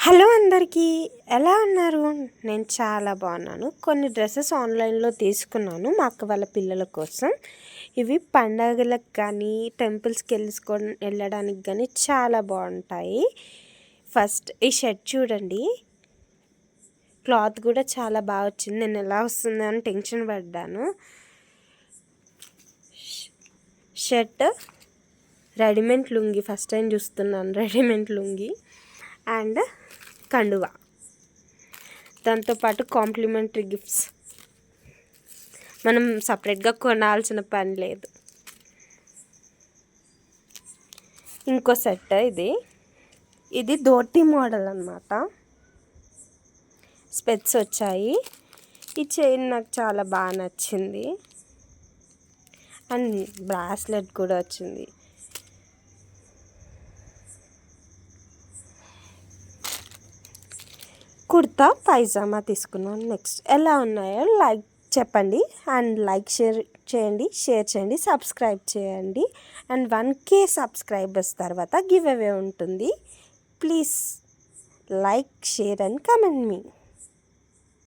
Hello అందరికీ, ఎలా ఉన్నారు? నేను చాలా బాగున్నాను. కొన్ని డ్రెస్సెస్ ఆన్లైన్లో తీసుకున్నాను మా అక్క వాళ్ళ పిల్లల కోసం. ఇవి పండగలకు కానీ టెంపుల్స్కి వెళ్ళడానికి కానీ చాలా బాగుంటాయి. ఫస్ట్ ఈ షర్ట్ చూడండి, క్లాత్ కూడా చాలా బాగా వచ్చింది. నేను ఎలా వస్తుందని టెన్షన్ పడ్డాను. Shirt readymade lungi, first time చూస్తున్నాను రెడీమేడ్ లుంగి అండ్ కండువా, దాంతోపాటు కాంప్లిమెంటరీ గిఫ్ట్స్. మనం సపరేట్గా కొనాల్సిన పని లేదు. ఇంకో సెట్ ఇది ధోతి మోడల్ అన్నమాట. స్పెట్స్ వచ్చాయి. ఈ చైన్ నాకు చాలా బాగా నచ్చింది అండ్ బ్రాస్లెట్ కూడా వచ్చింది. కుర్తా పైజామా తీసుకున్నాను. నెక్స్ట్ ఎలా ఉన్నాయో చెప్పండి అండ్ షేర్ చేయండి, సబ్స్క్రైబ్ చేయండి. అండ్ 1K సబ్స్క్రైబర్స్ తర్వాత గివ్ అవే ఉంటుంది. Please like, share and comment me.